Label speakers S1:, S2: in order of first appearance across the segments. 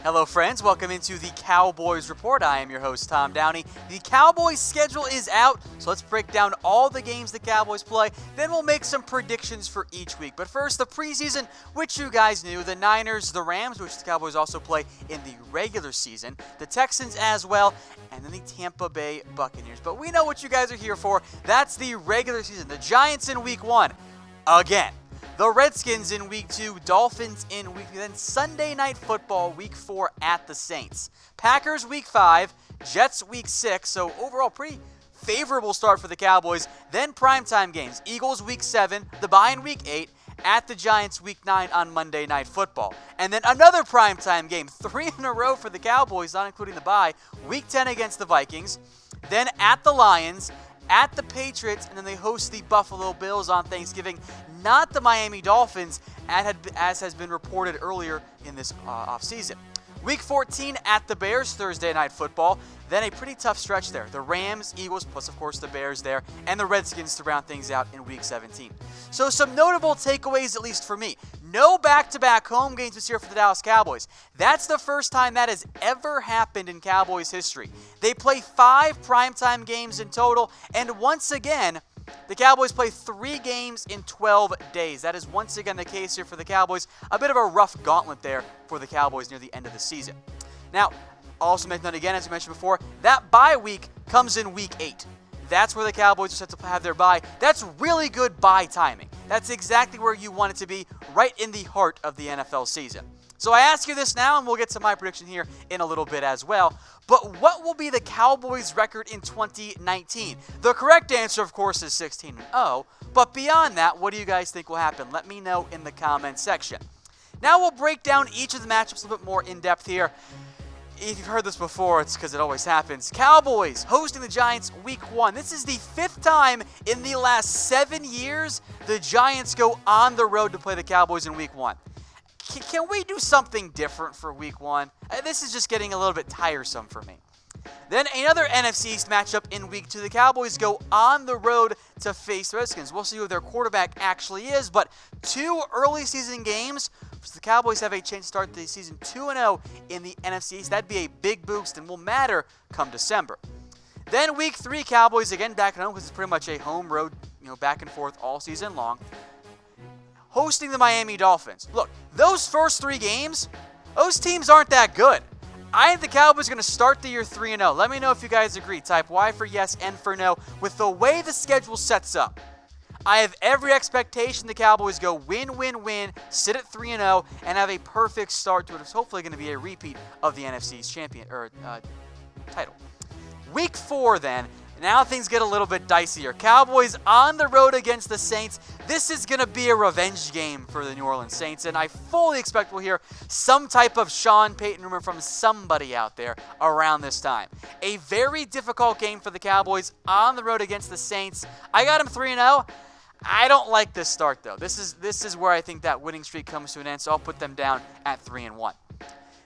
S1: Hello friends, welcome into the Cowboys Report. I am your host, Tom Downey. The Cowboys schedule is out, so let's break down all the games the Cowboys play. Then we'll make some predictions for each week. But first, the preseason, which you guys knew, the Niners, the Rams, which the Cowboys also play in the regular season, the Texans as well, and then the Tampa Bay Buccaneers. But we know what you guys are here for. That's the regular season. The Giants in Week 1, again. The Redskins in Week 2, Dolphins in Week 3, then Sunday Night Football Week 4 at the Saints. Packers Week 5, Jets Week 6, so overall pretty favorable start for the Cowboys. Then primetime games, Eagles Week 7, the bye in Week 8, at the Giants Week 9 on Monday Night Football. And then another primetime game, 3 in a row for the Cowboys, not including the bye, Week 10 against the Vikings, then at the Lions, at the Patriots, and then they host the Buffalo Bills on Thanksgiving, not the Miami Dolphins, as has been reported earlier in this offseason. Week 14 at the Bears, Thursday Night Football. Then a pretty tough stretch there. The Rams, Eagles, plus of course the Bears there, and the Redskins to round things out in Week 17. So some notable takeaways, at least for me. No back-to-back home games this year for the Dallas Cowboys. That's the first time that has ever happened in Cowboys history. They play 5 primetime games in total, and once again, the Cowboys play 3 games in 12 days. That is once again the case here for the Cowboys. A bit of a rough gauntlet there for the Cowboys near the end of the season. Now, also mention that again, as I mentioned before, that bye week comes in Week 8. That's where the Cowboys are set to have their bye. That's really good bye timing. That's exactly where you want it to be, right in the heart of the NFL season. So I ask you this now, and we'll get to my prediction here in a little bit as well. But what will be the Cowboys' record in 2019? The correct answer, of course, is 16-0. But beyond that, what do you guys think will happen? Let me know in the comments section. Now we'll break down each of the matchups a little bit more in depth here. If you've heard this before, it's because it always happens. Cowboys hosting the Giants Week 1. This is the 5th time in the last 7 years the Giants go on the road to play the Cowboys in Week 1. Can we do something different for Week 1? This is just getting a little bit tiresome for me. Then another NFC East matchup in Week 2. The Cowboys go on the road to face the Redskins. We'll see who their quarterback actually is, but 2 early season games. So the Cowboys have a chance to start the season 2-0 in the NFC East. That'd be a big boost and will matter come December. Then Week 3, Cowboys again back at home because it's pretty much a home road, back and forth all season long. Hosting the Miami Dolphins. Look, those first 3 games, those teams aren't that good. I think the Cowboys are going to start the year 3-0. Let me know if you guys agree. Type Y for yes, N for no. With the way the schedule sets up, I have every expectation the Cowboys go win, win, win, sit at 3-0, and have a perfect start to it. It's hopefully going to be a repeat of the NFC's title. Week 4 then. Now things get a little bit dicier. Cowboys on the road against the Saints. This is going to be a revenge game for the New Orleans Saints, and I fully expect we'll hear some type of Sean Payton rumor from somebody out there around this time. A very difficult game for the Cowboys on the road against the Saints. I got them 3-0. I don't like this start, though. This is where I think that winning streak comes to an end, so I'll put them down at 3-1.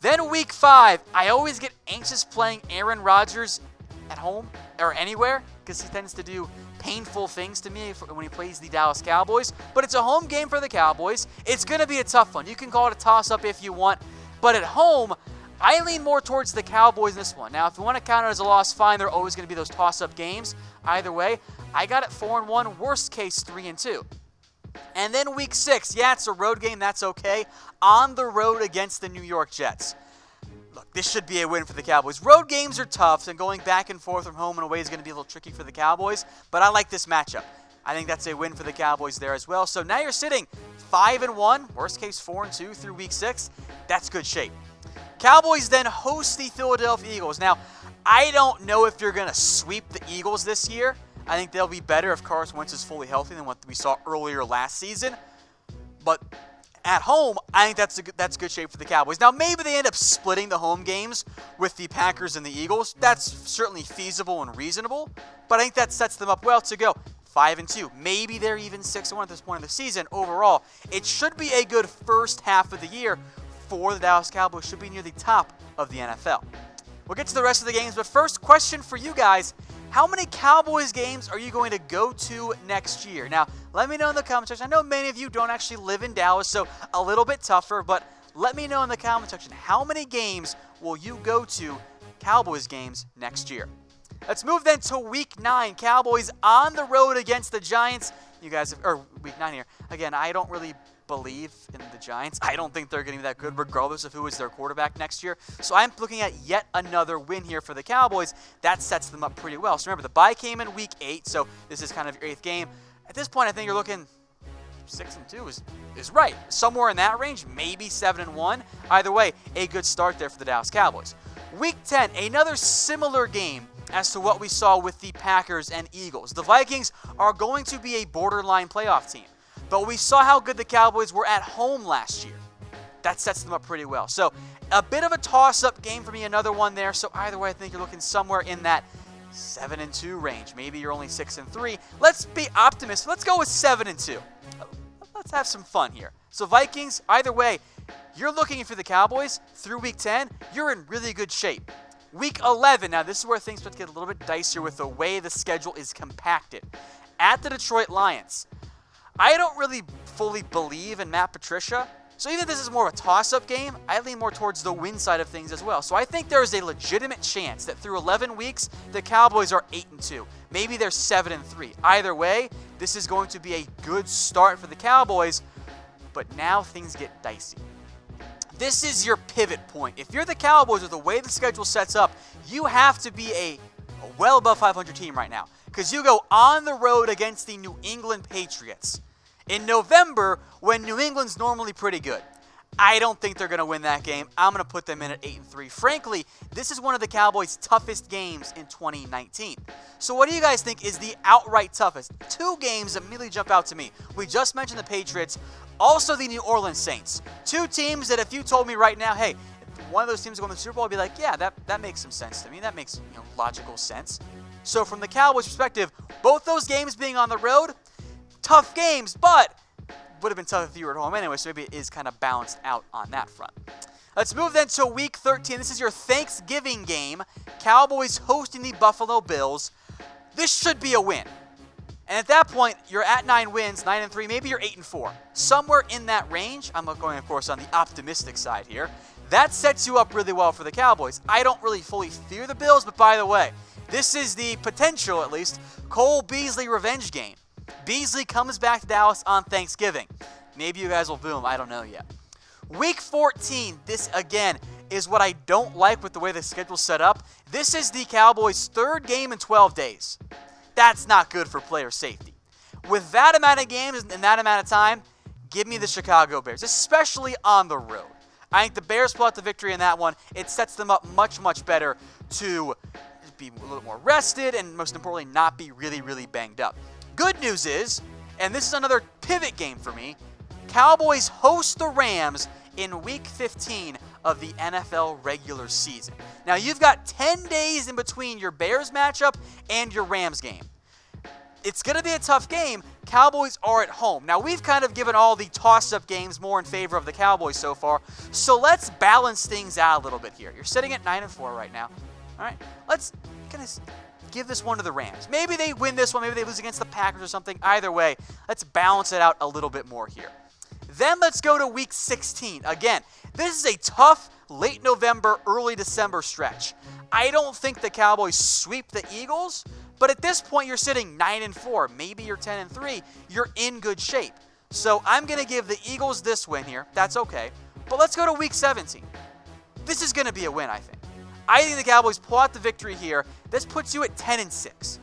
S1: Then Week 5, I always get anxious playing Aaron Rodgers at home or anywhere because he tends to do painful things to me when he plays the Dallas Cowboys. But it's a home game for the Cowboys. It's going to be a tough one. You can call it a toss-up if you want. But at home, I lean more towards the Cowboys in this one. Now, if you want to count it as a loss, fine. There are always going to be those toss-up games. Either way, I got it 4-1. Worst case, 3-2. And then Week 6, yeah, it's a road game. That's okay. On the road against the New York Jets. Look, this should be a win for the Cowboys. Road games are tough, and going back and forth from home in a way is going to be a little tricky for the Cowboys, but I like this matchup. I think that's a win for the Cowboys there as well. So now you're sitting 5-1, worst case 4-2 through Week 6. That's good shape. Cowboys then host the Philadelphia Eagles. Now, I don't know if you're going to sweep the Eagles this year. I think they'll be better if Carson Wentz is fully healthy than what we saw earlier last season. But at home, I think that's good shape for the Cowboys. Now, maybe they end up splitting the home games with the Packers and the Eagles. That's certainly feasible and reasonable, but I think that sets them up well to go 5-2. Maybe they're even 6-1 at this point in the season. Overall, it should be a good first half of the year for the Dallas Cowboys. Should be near the top of the NFL. We'll get to the rest of the games, but first question for you guys. How many Cowboys games are you going to go to next year? Now, let me know in the comment section. I know many of you don't actually live in Dallas, so a little bit tougher, but Let me know in the comment section, how many games will you go to Cowboys games next year? Let's move then to Week 9. Cowboys on the road against the Giants. You guys, or Week 9 here. Again, I don't really believe in the Giants. I don't think they're going to be that good regardless of who is their quarterback next year. So I'm looking at yet another win here for the Cowboys. That sets them up pretty well. So remember, the bye came in Week 8, so this is kind of your 8th game. At this point, I think you're looking 6-2 is right. Somewhere in that range, maybe 7-1. Either way, a good start there for the Dallas Cowboys. Week 10, another similar game as to what we saw with the Packers and Eagles. The Vikings are going to be a borderline playoff team, but we saw how good the Cowboys were at home last year. That sets them up pretty well. So a bit of a toss-up game for me, another one there. So either way, I think you're looking somewhere in that 7-2 range. Maybe you're only 6-3. Let's be optimistic. Let's go with 7-2. Let's have some fun here. So Vikings, either way, you're looking for the Cowboys through Week 10, you're in really good shape. Week 11, now this is where things start to get a little bit dicier with the way the schedule is compacted. At the Detroit Lions, I don't really fully believe in Matt Patricia, so even if this is more of a toss-up game, I lean more towards the win side of things as well. So I think there is a legitimate chance that through 11 weeks, the Cowboys are 8-2. Maybe they're 7-3. Either way, this is going to be a good start for the Cowboys, but now things get dicey. This is your pivot point. If you're the Cowboys, or the way the schedule sets up, you have to be a well above 500 team right now, because you go on the road against the New England Patriots in November, when New England's normally pretty good. I don't think they're going to win that game. I'm going to put them in at 8-3. Frankly, this is one of the Cowboys' toughest games in 2019. So what do you guys think is the outright toughest? Two games immediately jump out to me. We just mentioned the Patriots, also the New Orleans Saints. Two teams that if you told me right now, hey, if one of those teams is going to the Super Bowl, I'd be like, yeah, that makes some sense to me. That makes logical sense. So from the Cowboys' perspective, both those games being on the road, tough games, but would have been tough if you were at home anyway, so maybe it is kind of balanced out on that front. Let's move then to Week 13. This is your Thanksgiving game. Cowboys hosting the Buffalo Bills. This should be a win. And at that point, you're at 9 wins, 9-3, maybe you're 8-4. Somewhere in that range. I'm going, of course, on the optimistic side here. That sets you up really well for the Cowboys. I don't really fully fear the Bills, but by the way, this is the potential, at least, Cole Beasley revenge game. Beasley comes back to Dallas on Thanksgiving. Maybe you guys will boom. I don't know yet. Week 14, this again is what I don't like with the way the schedule's set up. This is the Cowboys' third game in 12 days. That's not good for player safety. With that amount of games and that amount of time, give me the Chicago Bears, especially on the road. I think the Bears pull out the victory in that one. It sets them up much, much better to be a little more rested and, most importantly, not be really, really banged up. Good news is, and this is another pivot game for me, Cowboys host the Rams in Week 15 of the NFL regular season. Now, you've got 10 days in between your Bears matchup and your Rams game. It's going to be a tough game. Cowboys are at home. Now, we've kind of given all the toss-up games more in favor of the Cowboys so far, so let's balance things out a little bit here. You're sitting at 9-4 right now. All right, let's kind of give this one to the Rams. Maybe they win this one. Maybe they lose against the Packers or something. Either way, let's balance it out a little bit more here. Then let's go to Week 16. Again, this is a tough late November, early December stretch. I don't think the Cowboys sweep the Eagles, but at this point, you're sitting 9-4. Maybe you're 10-3. You're in good shape. So I'm going to give the Eagles this win here. That's okay. But let's go to Week 17. This is going to be a win, I think. I think the Cowboys pull out the victory here. This puts you at 10-6.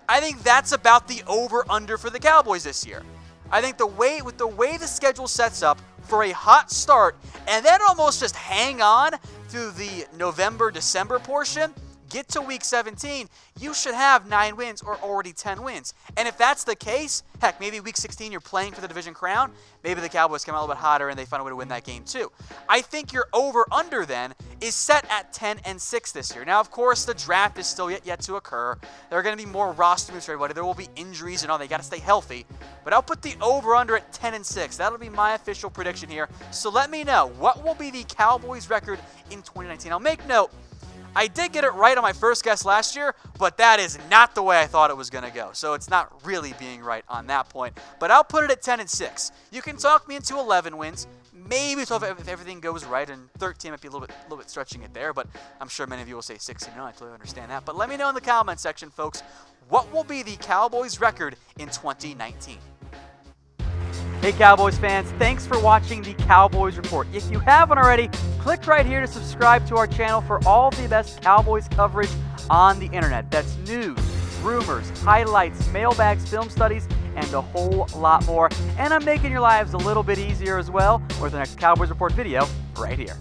S1: I think that's about the over-under for the Cowboys this year. I think the way the schedule sets up for a hot start and then almost just hang on through the November-December portion, get to Week 17, you should have 9 wins or already 10 wins. And if that's the case, heck, maybe Week 16 you're playing for the division crown, maybe the Cowboys come out a little bit hotter and they find a way to win that game too. I think your over-under then is set at 10-6 this year. Now, of course, the draft is still yet to occur. There are going to be more roster moves for everybody. There will be injuries and all. They got to stay healthy. But I'll put the over-under at 10-6. That'll be my official prediction here. So let me know, what will be the Cowboys record in 2019? I'll make note, I did get it right on my first guess last year, but that is not the way I thought it was going to go. So it's not really being right on that point. But I'll put it at 10-6. You can talk me into 11 wins. Maybe 12 if everything goes right, and 13 might be a little bit stretching it there, but I'm sure many of you will say 16. No, I totally understand that. But let me know in the comment section, folks, what will be the Cowboys record in 2019? Hey Cowboys fans, thanks for watching the Cowboys Report. If you haven't already, click right here to subscribe to our channel for all the best Cowboys coverage on the internet. That's news, rumors, highlights, mailbags, film studies, and a whole lot more. And I'm making your lives a little bit easier as well with the next Cowboys Report video right here.